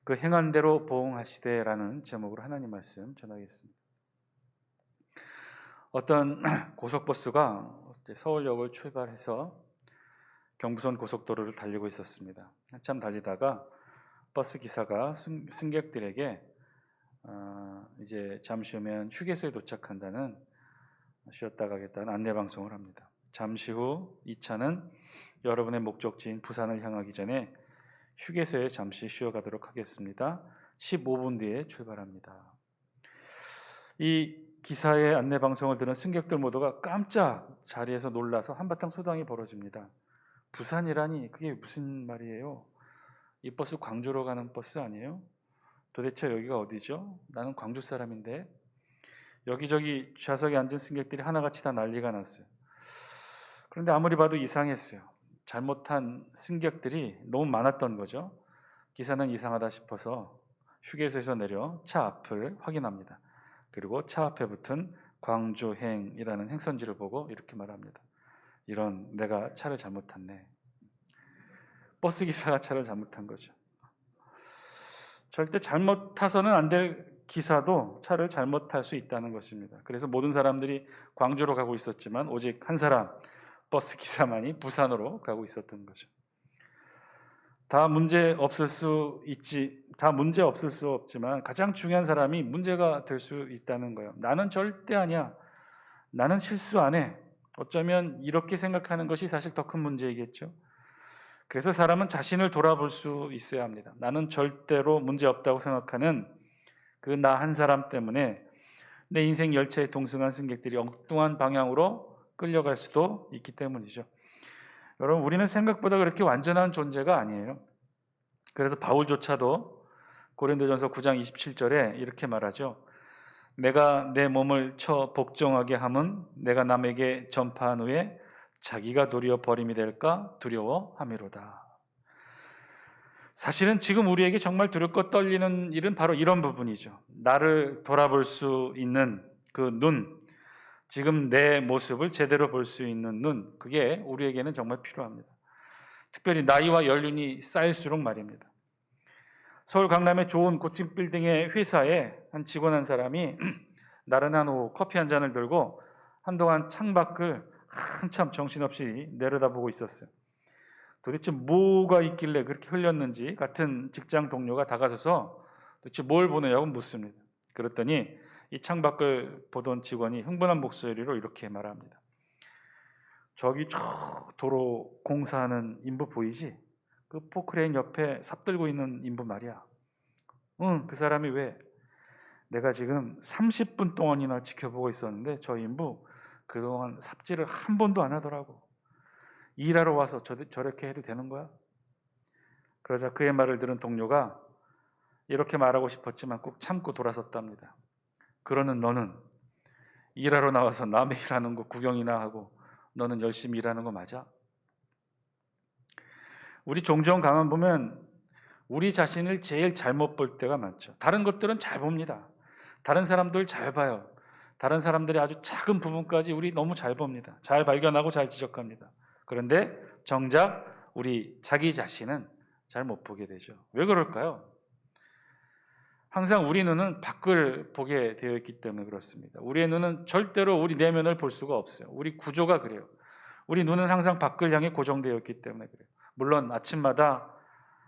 그 행한 대로 보응하시되라는 제목으로 하나님 말씀 전하겠습니다. 어떤 고속버스가 서울역을 출발해서 경부선 고속도로를 달리고 있었습니다. 한참 달리다가 버스 기사가 승객들에게 이제 잠시 후면 휴게소에 도착한다는, 쉬었다 가겠다는 안내 방송을 합니다. 잠시 후 이 차는 여러분의 목적지인 부산을 향하기 전에 휴게소에 잠시 쉬어가도록 하겠습니다. 15분 뒤에 출발합니다. 이 기사의 안내 방송을 들은 승객들 모두가 깜짝 자리에서 놀라서 한바탕 소동이 벌어집니다. 부산이라니 그게 무슨 말이에요? 이 버스 광주로 가는 버스 아니에요? 도대체 여기가 어디죠? 나는 광주 사람인데. 여기저기 좌석에 앉은 승객들이 하나같이 다 난리가 났어요. 그런데 아무리 봐도 이상했어요. 잘못한 승객들이 너무 많았던 거죠. 기사는 이상하다 싶어서 휴게소에서 내려 차 앞을 확인합니다. 그리고 차 앞에 붙은 광주행이라는 행선지를 보고 이렇게 말합니다. 이런, 내가 차를 잘못 탔네. 버스 기사가 차를 잘못한 거죠. 절대 잘못 타서는 안 될 기사도 차를 잘못 탈 수 있다는 것입니다. 그래서 모든 사람들이 광주로 가고 있었지만 오직 한 사람, 버스 기사만이 부산으로 가고 있었던 거죠. 다 문제 없을 수 없지만 가장 중요한 사람이 문제가 될 수 있다는 거예요. 나는 절대 아니야. 나는 실수 안 해. 어쩌면 이렇게 생각하는 것이 사실 더 큰 문제이겠죠. 그래서 사람은 자신을 돌아볼 수 있어야 합니다. 나는 절대로 문제 없다고 생각하는 그 나 한 사람 때문에 내 인생 열차에 동승한 승객들이 엉뚱한 방향으로 끌려갈 수도 있기 때문이죠. 여러분, 우리는 생각보다 그렇게 완전한 존재가 아니에요. 그래서 바울조차도 고린도전서 9장 27절에 이렇게 말하죠. 내가 내 몸을 쳐 복종하게 함은 내가 남에게 전파한 후에 자기가 도리어 버림이 될까 두려워함이로다. 사실은 지금 우리에게 정말 두렵고 떨리는 일은 바로 이런 부분이죠. 나를 돌아볼 수 있는 그 눈, 지금 내 모습을 제대로 볼 수 있는 눈, 그게 우리에게는 정말 필요합니다. 특별히 나이와 연륜이 쌓일수록 말입니다. 서울 강남의 좋은 고층 빌딩의 회사에 한 직원 한 사람이 나른한 오후 커피 한 잔을 들고 한동안 창밖을 한참 정신없이 내려다보고 있었어요. 도대체 뭐가 있길래 그렇게 흘렸는지 같은 직장 동료가 다가서서 도대체 뭘 보느냐고 묻습니다. 그랬더니 이 창밖을 보던 직원이 흥분한 목소리로 이렇게 말합니다. 저기 저 도로 공사하는 인부 보이지? 그 포크레인 옆에 삽 들고 있는 인부 말이야. 응, 그 사람이 왜? 내가 지금 30분 동안이나 지켜보고 있었는데 저 인부 그동안 삽질을 한 번도 안 하더라고. 일하러 와서 저렇게 해도 되는 거야? 그러자 그의 말을 들은 동료가 이렇게 말하고 싶었지만 꼭 참고 돌아섰답니다. 그러는 너는 일하러 나와서 남의 일하는 거 구경이나 하고 너는 열심히 일하는 거 맞아? 우리 종종 가만 보면 우리 자신을 제일 잘못 볼 때가 많죠. 다른 것들은 잘 봅니다. 다른 사람들 잘 봐요. 다른 사람들의 아주 작은 부분까지 우리 너무 잘 봅니다. 잘 발견하고 잘 지적합니다. 그런데 정작 우리 자기 자신은 잘 못 보게 되죠. 왜 그럴까요? 항상 우리 눈은 밖을 보게 되어 있기 때문에 그렇습니다. 우리의 눈은 절대로 우리 내면을 볼 수가 없어요. 우리 구조가 그래요. 우리 눈은 항상 밖을 향해 고정되어 있기 때문에 그래요. 물론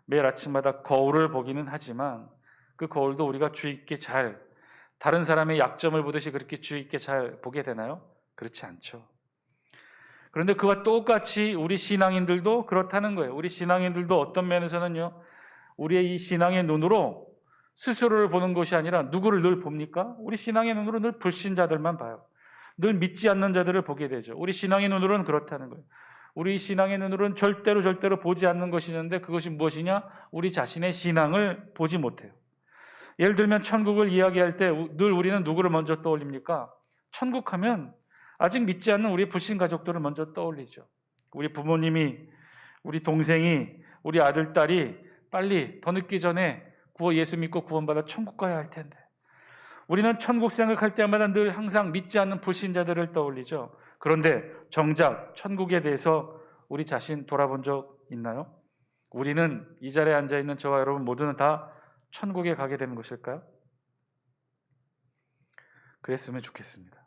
매일 아침마다 거울을 보기는 하지만 그 거울도 우리가 주의 있게 다른 사람의 약점을 보듯이 그렇게 주의 있게 잘 보게 되나요? 그렇지 않죠. 그런데 그와 똑같이 우리 신앙인들도 그렇다는 거예요. 우리 신앙인들도 어떤 면에서는요, 우리의 이 신앙의 눈으로 스스로를 보는 것이 아니라 누구를 늘 봅니까? 우리 신앙의 눈으로 늘 불신자들만 봐요. 늘 믿지 않는 자들을 보게 되죠. 우리 신앙의 눈으로는 그렇다는 거예요. 우리 신앙의 눈으로는 절대로 보지 않는 것이 있는데 그것이 무엇이냐? 우리 자신의 신앙을 보지 못해요. 예를 들면 천국을 이야기할 때 늘 우리는 누구를 먼저 떠올립니까? 천국하면 아직 믿지 않는 우리 불신 가족들을 먼저 떠올리죠. 우리 부모님이, 우리 동생이, 우리 아들, 딸이 빨리 더 늦기 전에 예수 믿고 구원받아 천국 가야 할 텐데. 우리는 천국 생각할 때마다 늘 항상 믿지 않는 불신자들을 떠올리죠. 그런데 정작 천국에 대해서 우리 자신 돌아본 적 있나요? 우리는 이 자리에 앉아있는 저와 여러분 모두는 다 천국에 가게 되는 것일까요? 그랬으면 좋겠습니다.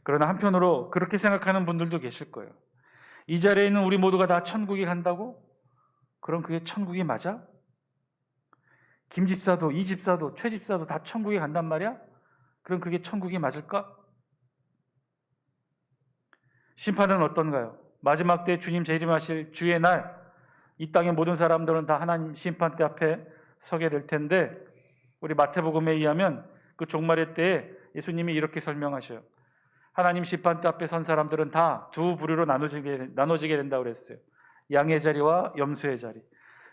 그러나 한편으로 그렇게 생각하는 분들도 계실 거예요. 이 자리에 있는 우리 모두가 다 천국에 간다고? 그럼 그게 천국이 맞아? 김 집사도, 이 집사도, 최 집사도 다 천국에 간단 말이야? 그럼 그게 천국이 맞을까? 심판은 어떤가요? 마지막 때 주님 재림하실 주의 날, 이 땅의 모든 사람들은 다 하나님 심판대 앞에 서게 될 텐데, 우리 마태복음에 의하면 그 종말의 때에 예수님이 이렇게 설명하셔요. 하나님 심판대 앞에 선 사람들은 다 두 부류로 나눠지게 된다고 그랬어요. 양의 자리와 염소의 자리.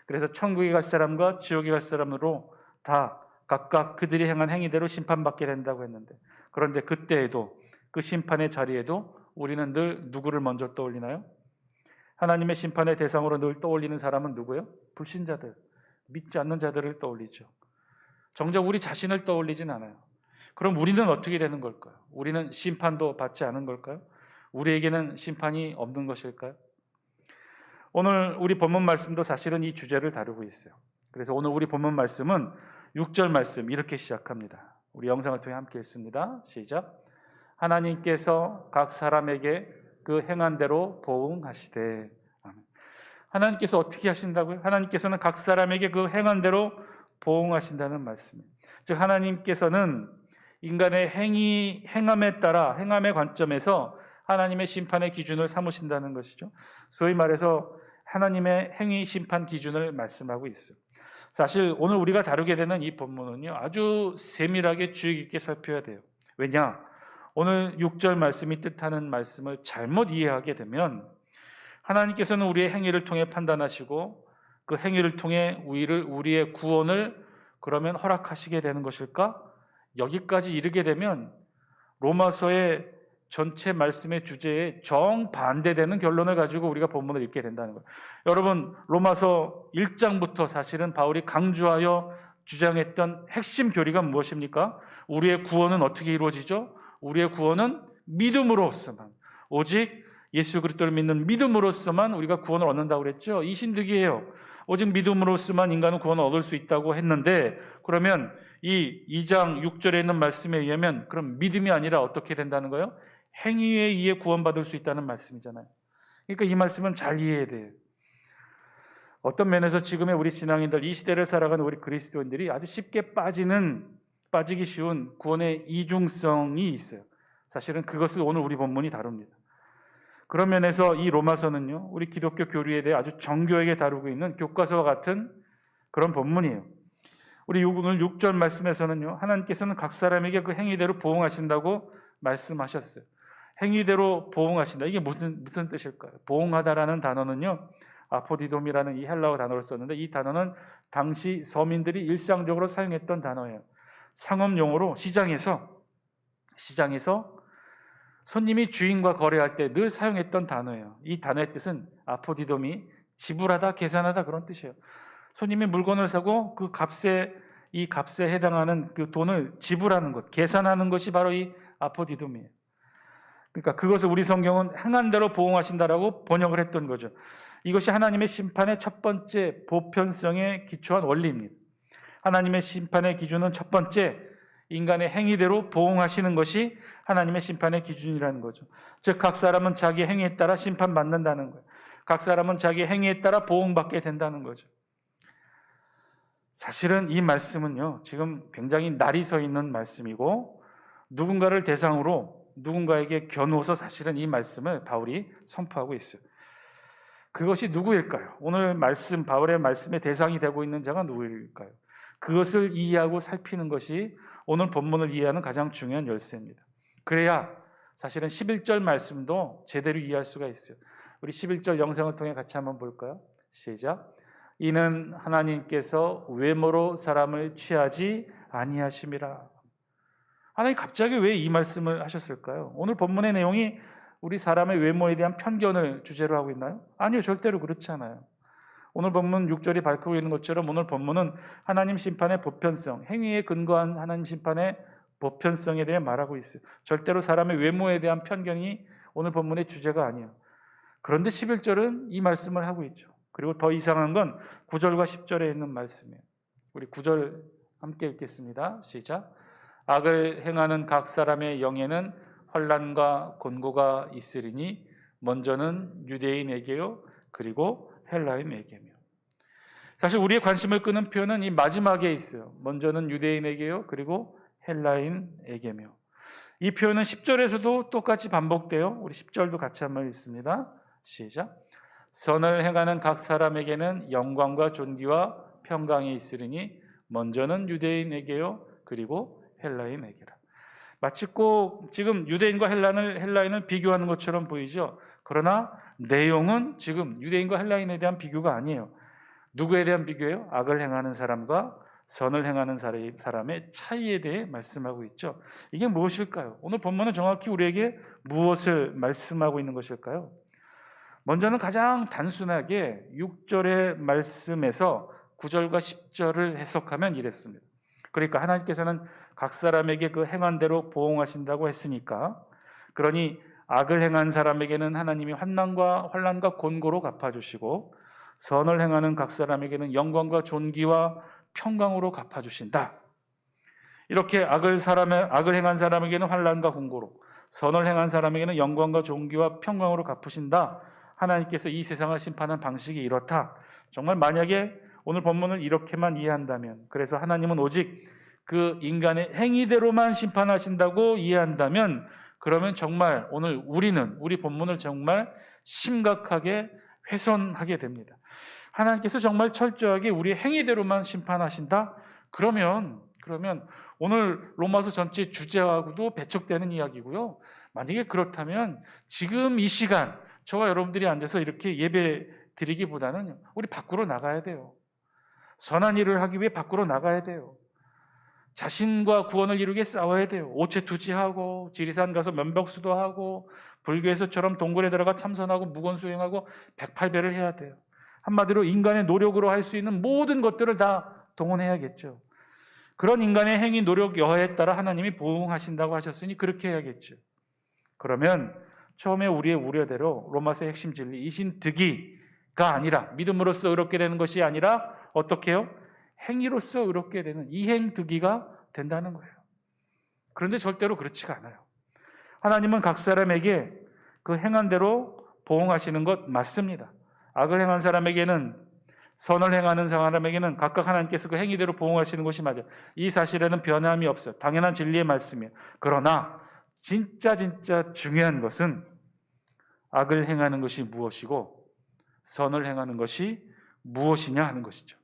그래서 천국에 갈 사람과 지옥에 갈 사람으로 다 각각 그들이 행한 행위대로 심판받게 된다고 했는데, 그런데 그때에도, 그 심판의 자리에도 우리는 늘 누구를 먼저 떠올리나요? 하나님의 심판의 대상으로 늘 떠올리는 사람은 누구예요? 불신자들, 믿지 않는 자들을 떠올리죠. 정작 우리 자신을 떠올리진 않아요. 그럼 우리는 어떻게 되는 걸까요? 우리는 심판도 받지 않은 걸까요? 우리에게는 심판이 없는 것일까요? 오늘 우리 본문 말씀도 사실은 이 주제를 다루고 있어요. 그래서 오늘 우리 본문 말씀은 6절 말씀 이렇게 시작합니다. 우리 영상을 통해 함께 읽습니다. 시작. 하나님께서 각 사람에게 그 행한 대로 보응하시되. 하나님께서 어떻게 하신다고요? 하나님께서는 각 사람에게 그 행한 대로 보응하신다는 말씀이에요. 즉 하나님께서는 인간의 행함에 따라, 행함의 관점에서 하나님의 심판의 기준을 삼으신다는 것이죠. 소위 말해서 하나님의 행위 심판 기준을 말씀하고 있어요. 사실 오늘 우리가 다루게 되는 이 본문은요, 아주 세밀하게 주의 깊게 살펴야 돼요. 왜냐? 오늘 6절 말씀이 뜻하는 말씀을 잘못 이해하게 되면 하나님께서는 우리의 행위를 통해 판단하시고 그 행위를 통해 우리의 구원을 그러면 허락하시게 되는 것일까? 여기까지 이르게 되면 로마서의 전체 말씀의 주제에 정반대되는 결론을 가지고 우리가 본문을 읽게 된다는 거예요. 여러분, 로마서 1장부터 사실은 바울이 강조하여 주장했던 핵심 교리가 무엇입니까? 우리의 구원은 어떻게 이루어지죠? 우리의 구원은 믿음으로서만, 오직 예수 그리스도를 믿는 믿음으로서만 우리가 구원을 얻는다고 그랬죠. 이 신득이에요. 오직 믿음으로서만 인간은 구원을 얻을 수 있다고 했는데, 그러면 이 2장 6절에 있는 말씀에 의하면 그럼 믿음이 아니라 어떻게 된다는 거예요? 행위에 의해 구원받을 수 있다는 말씀이잖아요. 그러니까 이 말씀은 잘 이해해야 돼요. 어떤 면에서 지금의 우리 신앙인들, 이 시대를 살아가는 우리 그리스도인들이 아주 쉽게 빠지기 쉬운 구원의 이중성이 있어요. 사실은 그것을 오늘 우리 본문이 다룹니다. 그런 면에서 이 로마서는요, 우리 기독교 교리에 대해 아주 정교하게 다루고 있는 교과서와 같은 그런 본문이에요. 우리 오늘 6절 말씀에서는요, 하나님께서는 각 사람에게 그 행위대로 보응하신다고 말씀하셨어요. 행위대로 보응하신다. 이게 무슨 뜻일까요? 보응하다라는 단어는요, 아포디돔이라는 이 헬라어 단어를 썼는데, 이 단어는 당시 서민들이 일상적으로 사용했던 단어예요. 상업용어로 시장에서 손님이 주인과 거래할 때 늘 사용했던 단어예요. 이 단어의 뜻은 아포디돔이 지불하다, 계산하다 그런 뜻이에요. 손님이 물건을 사고 그 이 값에 해당하는 그 돈을 지불하는 것, 계산하는 것이 바로 이 아포디돔이에요. 그러니까 그것을 우리 성경은 행한 대로 보응하신다라고 번역을 했던 거죠. 이것이 하나님의 심판의 첫 번째 보편성에 기초한 원리입니다. 하나님의 심판의 기준은 첫 번째, 인간의 행위대로 보응하시는 것이 하나님의 심판의 기준이라는 거죠. 즉 각 사람은 자기 행위에 따라 심판받는다는 거예요. 각 사람은 자기 행위에 따라 보응받게 된다는 거죠. 사실은 이 말씀은요, 지금 굉장히 날이 서 있는 말씀이고, 누군가를 대상으로 누군가에게 겨누어서 사실은 이 말씀을 바울이 선포하고 있어요. 그것이 누구일까요? 오늘 말씀, 바울의 말씀의 대상이 되고 있는 자가 누구일까요? 그것을 이해하고 살피는 것이 오늘 본문을 이해하는 가장 중요한 열쇠입니다. 그래야 사실은 11절 말씀도 제대로 이해할 수가 있어요. 우리 11절 영상을 통해 같이 한번 볼까요? 시작. 이는 하나님께서 외모로 사람을 취하지 아니하심이라. 하나님 갑자기 왜 이 말씀을 하셨을까요? 오늘 본문의 내용이 우리 사람의 외모에 대한 편견을 주제로 하고 있나요? 아니요, 절대로 그렇지 않아요. 오늘 본문 6절이 밝히고 있는 것처럼 오늘 본문은 하나님 심판의 보편성, 행위에 근거한 하나님 심판의 보편성에 대해 말하고 있어요. 절대로 사람의 외모에 대한 편견이 오늘 본문의 주제가 아니에요. 그런데 11절은 이 말씀을 하고 있죠. 그리고 더 이상한 건 9절과 10절에 있는 말씀이에요. 우리 9절 함께 읽겠습니다. 시작. 악을 행하는 각 사람의 영에는 환난과 곤고가 있으리니 먼저는 유대인에게요 그리고 헬라인에게며. 사실 우리의 관심을 끄는 표현은 이 마지막에 있어요. 먼저는 유대인에게요 그리고 헬라인에게며. 이 표현은 10절에서도 똑같이 반복돼요. 우리 10절도 같이 한번 읽습니다. 시작. 선을 행하는 각 사람에게는 영광과 존귀와 평강이 있으리니 먼저는 유대인에게요 그리고 헬라인에게라. 마치 꼭 지금 유대인과 헬라인을 비교하는 것처럼 보이죠. 그러나 내용은 지금 유대인과 헬라인에 대한 비교가 아니에요. 누구에 대한 비교예요? 악을 행하는 사람과 선을 행하는 사람의 차이에 대해 말씀하고 있죠. 이게 무엇일까요? 오늘 본문은 정확히 우리에게 무엇을 말씀하고 있는 것일까요? 먼저는 가장 단순하게 6절의 말씀에서 9절과 10절을 해석하면 이랬습니다. 그러니까 하나님께서는 각 사람에게 그 행한 대로 보응하신다고 했으니까, 그러니 악을 행한 사람에게는 하나님이 환난과 곤고로 갚아주시고 선을 행하는 각 사람에게는 영광과 존귀와 평강으로 갚아주신다. 이렇게 악을 행한 사람에게는 환난과 곤고로, 선을 행한 사람에게는 영광과 존귀와 평강으로 갚으신다. 하나님께서 이 세상을 심판하는 방식이 이렇다. 정말 만약에 오늘 본문을 이렇게만 이해한다면, 그래서 하나님은 오직 그 인간의 행위대로만 심판하신다고 이해한다면, 그러면 정말 오늘 우리 본문을 정말 심각하게 훼손하게 됩니다. 하나님께서 정말 철저하게 우리의 행위대로만 심판하신다? 그러면 오늘 로마서 전체 주제하고도 배척되는 이야기고요. 만약에 그렇다면 지금 이 시간 저와 여러분들이 앉아서 이렇게 예배 드리기보다는 우리 밖으로 나가야 돼요. 선한 일을 하기 위해 밖으로 나가야 돼요. 자신과 구원을 이루기 위해 싸워야 돼요. 오체투지하고 지리산 가서 면벽수도 하고 불교에서처럼 동굴에 들어가 참선하고 무건 수행하고 108배를 해야 돼요. 한마디로 인간의 노력으로 할 수 있는 모든 것들을 다 동원해야겠죠. 그런 인간의 행위, 노력, 여하에 따라 하나님이 보응하신다고 하셨으니 그렇게 해야겠죠. 그러면 처음에 우리의 우려대로 로마서의 핵심 진리, 이신득이가 아니라, 믿음으로써 의롭게 되는 것이 아니라 어떻게 해요? 행위로써 의롭게 되는 이행득이가 된다는 거예요. 그런데 절대로 그렇지가 않아요. 하나님은 각 사람에게 그 행한 대로 보응하시는 것 맞습니다. 악을 행한 사람에게는, 선을 행하는 사람에게는 각각 하나님께서 그 행위대로 보응하시는 것이 맞아요. 이 사실에는 변함이 없어요. 당연한 진리의 말씀이에요. 그러나 진짜 중요한 것은 악을 행하는 것이 무엇이고 선을 행하는 것이 무엇이냐 하는 것이죠.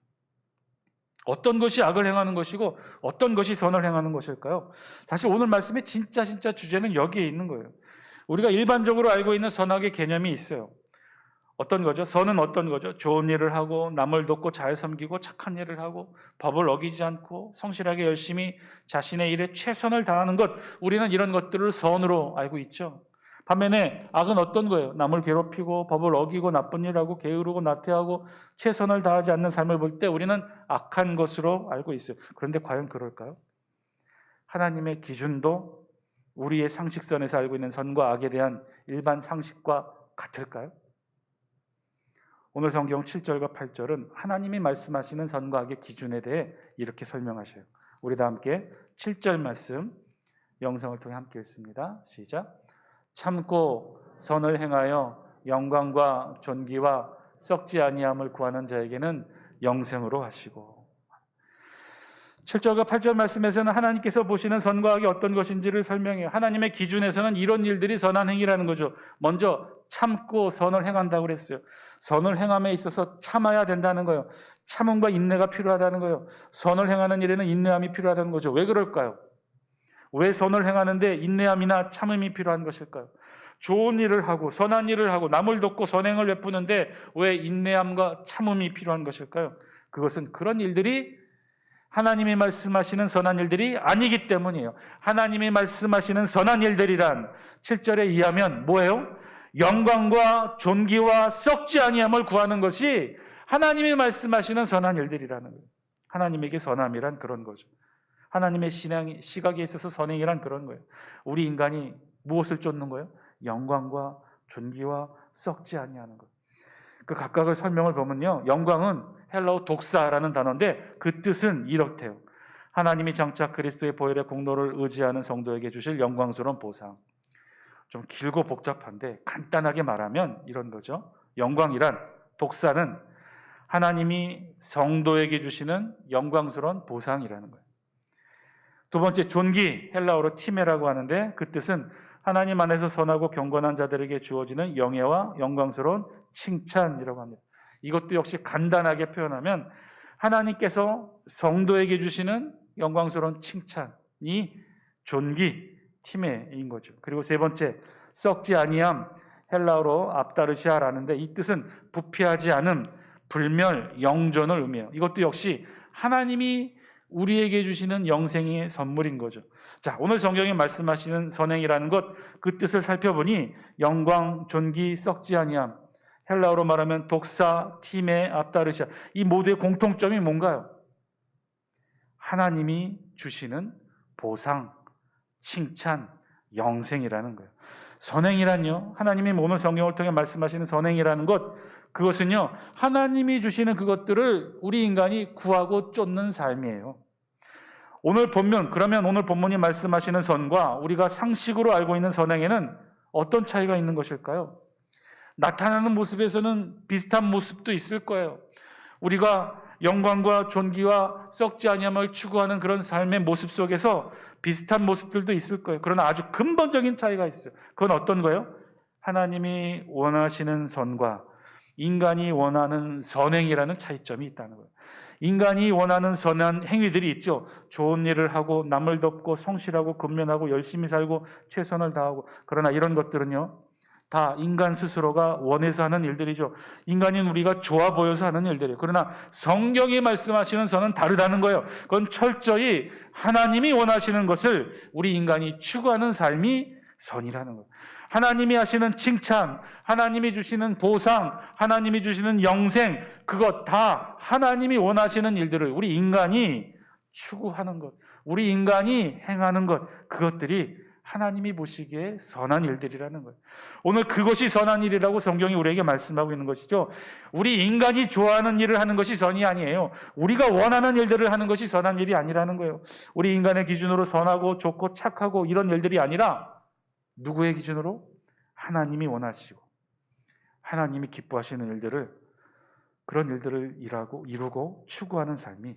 어떤 것이 악을 행하는 것이고 어떤 것이 선을 행하는 것일까요? 사실 오늘 말씀의 진짜 주제는 여기에 있는 거예요. 우리가 일반적으로 알고 있는 선악의 개념이 있어요. 어떤 거죠? 선은 어떤 거죠? 좋은 일을 하고 남을 돕고 잘 섬기고 착한 일을 하고 법을 어기지 않고 성실하게 열심히 자신의 일에 최선을 다하는 것, 우리는 이런 것들을 선으로 알고 있죠. 반면에 악은 어떤 거예요? 남을 괴롭히고 법을 어기고 나쁜 일하고 게으르고 나태하고 최선을 다하지 않는 삶을 볼 때 우리는 악한 것으로 알고 있어요. 그런데 과연 그럴까요? 하나님의 기준도 우리의 상식선에서 알고 있는 선과 악에 대한 일반 상식과 같을까요? 오늘 성경 7절과 8절은 하나님이 말씀하시는 선과 악의 기준에 대해 이렇게 설명하셔요. 우리 다 함께 7절 말씀 영상을 통해 함께 읽습니다. 시작. 참고 선을 행하여 영광과 존귀와 썩지 아니함을 구하는 자에게는 영생으로 하시고. 7절과 8절 말씀에서는 하나님께서 보시는 선과 악이 어떤 것인지를 설명해요. 하나님의 기준에서는 이런 일들이 선한 행위라는 거죠. 먼저 참고 선을 행한다고 그랬어요. 선을 행함에 있어서 참아야 된다는 거예요. 참음과 인내가 필요하다는 거예요. 선을 행하는 일에는 인내함이 필요하다는 거죠. 왜 그럴까요? 왜 선을 행하는데 인내함이나 참음이 필요한 것일까요? 좋은 일을 하고 선한 일을 하고 남을 돕고 선행을 베푸는데 왜 인내함과 참음이 필요한 것일까요? 그것은 그런 일들이 하나님이 말씀하시는 선한 일들이 아니기 때문이에요. 하나님이 말씀하시는 선한 일들이란 7절에 의하면 뭐예요? 영광과 존귀와 썩지 아니함을 구하는 것이 하나님이 말씀하시는 선한 일들이라는 거예요. 하나님에게 선함이란 그런 거죠. 하나님의 시각에 있어서 선행이란 그런 거예요. 우리 인간이 무엇을 쫓는 거예요? 영광과 존귀와 썩지 아니하는 것. 그 각각의 설명을 보면요, 영광은 헬라어 독사라는 단어인데 그 뜻은 이렇대요. 하나님이 장차 그리스도의 보혈의 공로를 의지하는 성도에게 주실 영광스러운 보상. 좀 길고 복잡한데 간단하게 말하면 이런 거죠. 영광이란, 독사는 하나님이 성도에게 주시는 영광스러운 보상이라는 거예요. 두 번째, 존귀, 헬라어로 티메라고 하는데 그 뜻은 하나님 안에서 선하고 경건한 자들에게 주어지는 영예와 영광스러운 칭찬이라고 합니다. 이것도 역시 간단하게 표현하면 하나님께서 성도에게 주시는 영광스러운 칭찬이 존귀, 티메인 거죠. 그리고 세 번째, 썩지 아니함, 헬라어로 압다르시아라는데 이 뜻은 부패하지 않음, 불멸, 영존을 의미해요. 이것도 역시 하나님이 우리에게 주시는 영생의 선물인 거죠. 자, 오늘 성경이 말씀하시는 선행이라는 것, 그 뜻을 살펴보니 영광, 존귀, 썩지 아니함, 헬라어로 말하면 독사, 티메, 압다르시아, 이 모두의 공통점이 뭔가요? 하나님이 주시는 보상, 칭찬, 영생이라는 거예요. 선행이란요, 하나님이 오늘 성경을 통해 말씀하시는 선행이라는 것, 그것은요 하나님이 주시는 그것들을 우리 인간이 구하고 쫓는 삶이에요. 오늘 본문, 그러면 오늘 본문이 말씀하시는 선과 우리가 상식으로 알고 있는 선행에는 어떤 차이가 있는 것일까요? 나타나는 모습에서는 비슷한 모습도 있을 거예요. 우리가 영광과 존귀와 썩지 아니함을 추구하는 그런 삶의 모습 속에서 비슷한 모습들도 있을 거예요. 그러나 아주 근본적인 차이가 있어요. 그건 어떤 거예요? 하나님이 원하시는 선과 인간이 원하는 선행이라는 차이점이 있다는 거예요. 인간이 원하는 선한 행위들이 있죠. 좋은 일을 하고 남을 돕고 성실하고 근면하고 열심히 살고 최선을 다하고, 그러나 이런 것들은요 다 인간 스스로가 원해서 하는 일들이죠. 인간인 우리가 좋아 보여서 하는 일들이에요. 그러나 성경이 말씀하시는 선은 다르다는 거예요. 그건 철저히 하나님이 원하시는 것을 우리 인간이 추구하는 삶이 선이라는 거예요. 하나님이 하시는 칭찬, 하나님이 주시는 보상, 하나님이 주시는 영생, 그것 다 하나님이 원하시는 일들을 우리 인간이 추구하는 것, 우리 인간이 행하는 것, 그것들이 하나님이 보시기에 선한 일들이라는 거예요. 오늘 그것이 선한 일이라고 성경이 우리에게 말씀하고 있는 것이죠. 우리 인간이 좋아하는 일을 하는 것이 선이 아니에요. 우리가 원하는 일들을 하는 것이 선한 일이 아니라는 거예요. 우리 인간의 기준으로 선하고 좋고 착하고 이런 일들이 아니라 누구의 기준으로? 하나님이 원하시고 하나님이 기뻐하시는 일들을, 그런 일들을 이루고 추구하는 삶이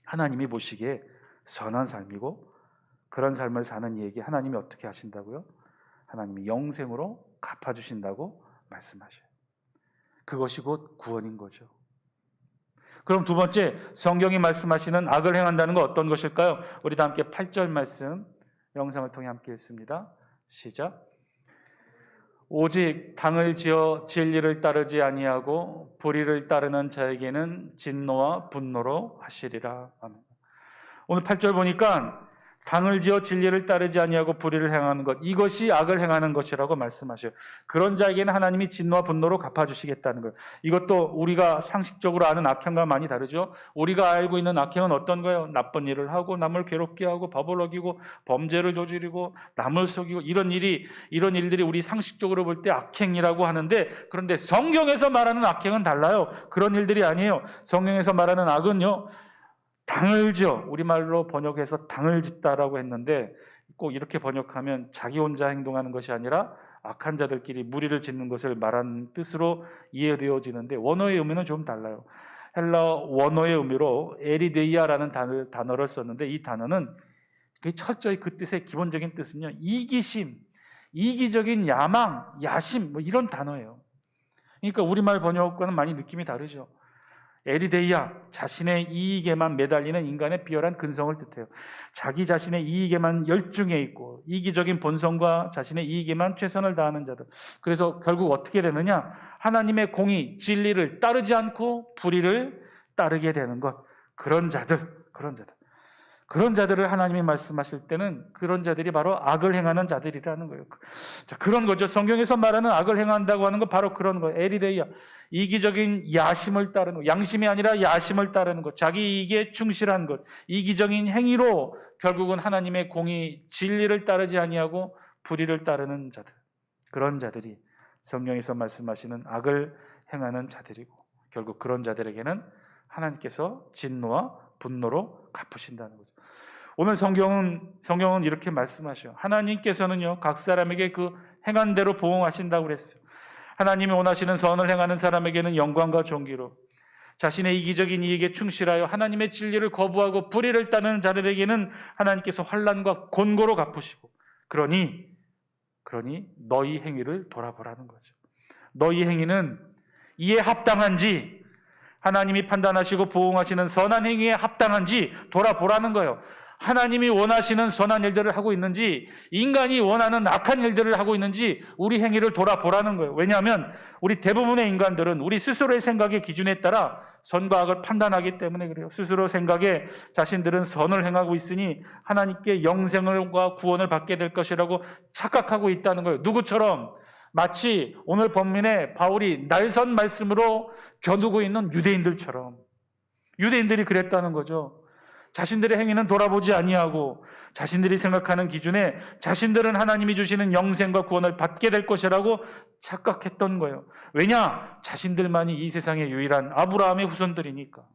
하나님이 보시기에 선한 삶이고, 그런 삶을 사는 이에게 하나님이 어떻게 하신다고요? 하나님이 영생으로 갚아주신다고 말씀하셔요. 그것이 곧 구원인 거죠. 그럼 두 번째, 성경이 말씀하시는 악을 행한다는 건 어떤 것일까요? 우리 다 함께 8절 말씀 영상을 통해 함께 읽습니다. 시작. 오직 당을 지어 진리를 따르지 아니하고 불의를 따르는 자에게는 진노와 분노로 하시리라. 아멘. 오늘 8절 보니까 당을 지어 진리를 따르지 아니하고 불의를 행하는 것, 이것이 악을 행하는 것이라고 말씀하셔요. 그런 자에게는 하나님이 진노와 분노로 갚아주시겠다는 거예요. 이것도 우리가 상식적으로 아는 악행과 많이 다르죠. 우리가 알고 있는 악행은 어떤 거예요? 나쁜 일을 하고 남을 괴롭게 하고 법을 어기고 범죄를 저지르고 남을 속이고, 이런 일들이 우리 상식적으로 볼 때 악행이라고 하는데, 그런데 성경에서 말하는 악행은 달라요. 그런 일들이 아니에요. 성경에서 말하는 악은요, 당을 지어, 우리말로 번역해서 당을 짓다라고 했는데 꼭 이렇게 번역하면 자기 혼자 행동하는 것이 아니라 악한 자들끼리 무리를 짓는 것을 말하는 뜻으로 이해되어지는데, 원어의 의미는 좀 달라요. 헬라어 원어의 의미로 에리데이아라는 단어를 썼는데, 이 단어는 철저히 그 뜻의 기본적인 뜻은요, 이기심, 이기적인 야망, 야심, 뭐 이런 단어예요. 그러니까 우리말 번역과는 많이 느낌이 다르죠. 에리데이아, 자신의 이익에만 매달리는 인간의 비열한 근성을 뜻해요. 자기 자신의 이익에만 열중해 있고 이기적인 본성과 자신의 이익에만 최선을 다하는 자들. 그래서 결국 어떻게 되느냐? 하나님의 공의, 진리를 따르지 않고 불의를 따르게 되는 것. 그런 자들을 하나님이 말씀하실 때는 그런 자들이 바로 악을 행하는 자들이라는 거예요. 자, 그런 거죠. 성경에서 말하는 악을 행한다고 하는 건 바로 그런 거예요. 에리데이아, 이기적인 야심을 따르는 것, 양심이 아니라 야심을 따르는 것, 자기 이익에 충실한 것, 이기적인 행위로 결국은 하나님의 공의, 진리를 따르지 아니하고 불의를 따르는 자들, 그런 자들이 성경에서 말씀하시는 악을 행하는 자들이고, 결국 그런 자들에게는 하나님께서 진노와 분노로 갚으신다는 거죠. 오늘 성경은 이렇게 말씀하셔요. 하나님께서는요, 각 사람에게 그 행한 대로 보응하신다고 그랬어요. 하나님이 원하시는 선을 행하는 사람에게는 영광과 존귀로, 자신의 이기적인 이익에 충실하여 하나님의 진리를 거부하고 불의를 따르는 자들에게는 하나님께서 환난과 곤고로 갚으시고, 그러니 너희 행위를 돌아보라는 거죠. 너희 행위는 이에 합당한지, 하나님이 판단하시고 보응하시는 선한 행위에 합당한지 돌아보라는 거예요. 하나님이 원하시는 선한 일들을 하고 있는지, 인간이 원하는 악한 일들을 하고 있는지 우리 행위를 돌아보라는 거예요. 왜냐하면 우리 대부분의 인간들은 우리 스스로의 생각의 기준에 따라 선과 악을 판단하기 때문에 그래요. 스스로 생각에 자신들은 선을 행하고 있으니 하나님께 영생과 구원을 받게 될 것이라고 착각하고 있다는 거예요. 누구처럼? 마치 오늘 본문에 바울이 날선 말씀으로 겨누고 있는 유대인들처럼. 유대인들이 그랬다는 거죠. 자신들의 행위는 돌아보지 아니하고 자신들이 생각하는 기준에 자신들은 하나님이 주시는 영생과 구원을 받게 될 것이라고 착각했던 거예요. 왜냐? 자신들만이 이 세상의 유일한 아브라함의 후손들이니까.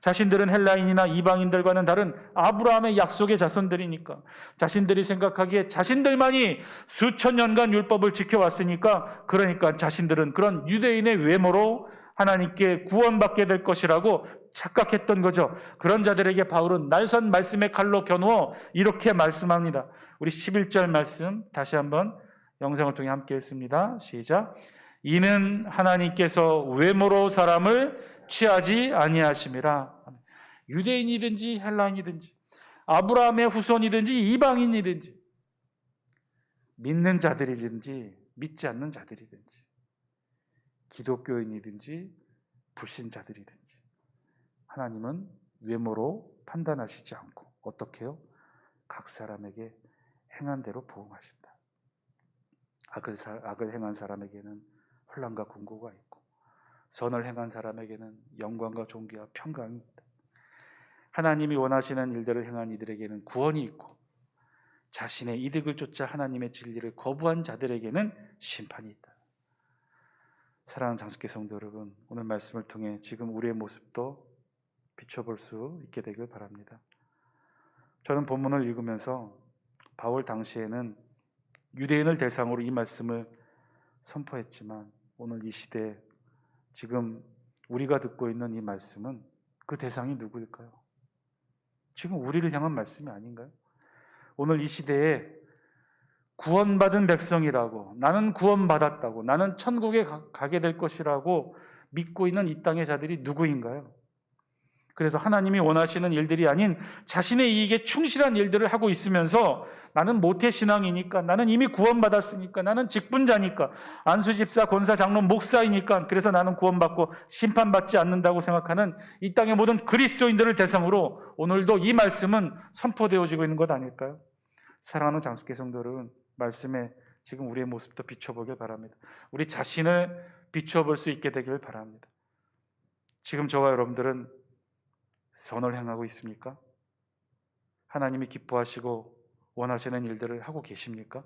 자신들은 헬라인이나 이방인들과는 다른 아브라함의 약속의 자손들이니까. 자신들이 생각하기에 자신들만이 수천 년간 율법을 지켜왔으니까, 그러니까 자신들은 그런 유대인의 외모로 하나님께 구원받게 될 것이라고 착각했던 거죠. 그런 자들에게 바울은 날선 말씀의 칼로 겨누어 이렇게 말씀합니다. 우리 11절 말씀 다시 한번 영상을 통해 함께 했습니다. 시작. 이는 하나님께서 외모로 사람을 취하지 아니하심이라. 유대인이든지 헬라인이든지 아브라함의 후손이든지 이방인이든지 믿는 자들이든지 믿지 않는 자들이든지 기독교인이든지 불신자들이든지 하나님은 외모로 판단하시지 않고 어떻게 해요? 각 사람에게 행한 대로 보응하신다. 악을 행한 사람에게는 혼란과 곤고가 있고 선을 행한 사람에게는 영광과 존귀와 평강이 있다. 하나님이 원하시는 일들을 행한 이들에게는 구원이 있고 자신의 이득을 쫓아 하나님의 진리를 거부한 자들에게는 심판이 있다. 사랑하는 장수교 성도 여러분, 오늘 말씀을 통해 지금 우리의 모습도 비춰볼 수 있게 되길 바랍니다. 저는 본문을 읽으면서 바울 당시에는 유대인을 대상으로 이 말씀을 선포했지만 오늘 이 시대에 지금 우리가 듣고 있는 이 말씀은 그 대상이 누구일까요? 지금 우리를 향한 말씀이 아닌가요? 오늘 이 시대에 구원받은 백성이라고, 나는 구원받았다고, 나는 천국에 가게 될 것이라고 믿고 있는 이 땅의 자들이 누구인가요? 그래서 하나님이 원하시는 일들이 아닌 자신의 이익에 충실한 일들을 하고 있으면서 나는 모태신앙이니까, 나는 이미 구원받았으니까, 나는 직분자니까, 안수집사, 권사, 장로, 목사이니까 그래서 나는 구원받고 심판받지 않는다고 생각하는 이 땅의 모든 그리스도인들을 대상으로 오늘도 이 말씀은 선포되어지고 있는 것 아닐까요? 사랑하는 장수교 성도 여러분, 말씀에 지금 우리의 모습도 비춰보길 바랍니다. 우리 자신을 비춰볼 수 있게 되길 바랍니다. 지금 저와 여러분들은 선을 행하고 있습니까? 하나님이 기뻐하시고 원하시는 일들을 하고 계십니까?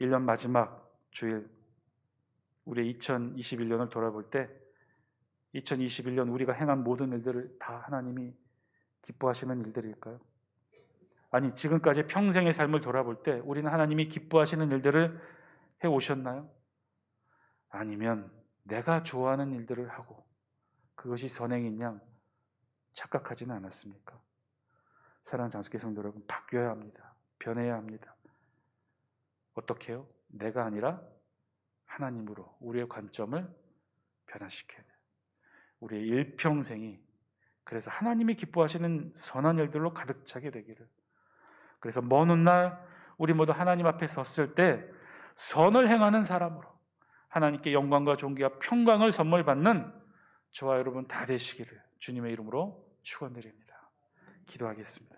1년 마지막 주일, 우리의 2021년을 돌아볼 때 2021년 우리가 행한 모든 일들을 다 하나님이 기뻐하시는 일들일까요? 아니, 지금까지 평생의 삶을 돌아볼 때 우리는 하나님이 기뻐하시는 일들을 해오셨나요? 아니면 내가 좋아하는 일들을 하고 그것이 선행인 양 착각하지는 않았습니까? 사랑하는 장수교 성도 여러분, 바뀌어야 합니다. 변해야 합니다. 어떻게 해요? 내가 아니라 하나님으로 우리의 관점을 변화시켜야 돼요. 우리의 일평생이 그래서 하나님이 기뻐하시는 선한 일들로 가득 차게 되기를. 그래서 먼 훗날 우리 모두 하나님 앞에 섰을 때 선을 행하는 사람으로 하나님께 영광과 존귀와 평강을 선물 받는 저와 여러분 다 되시기를 주님의 이름으로 축원드립니다. 기도하겠습니다.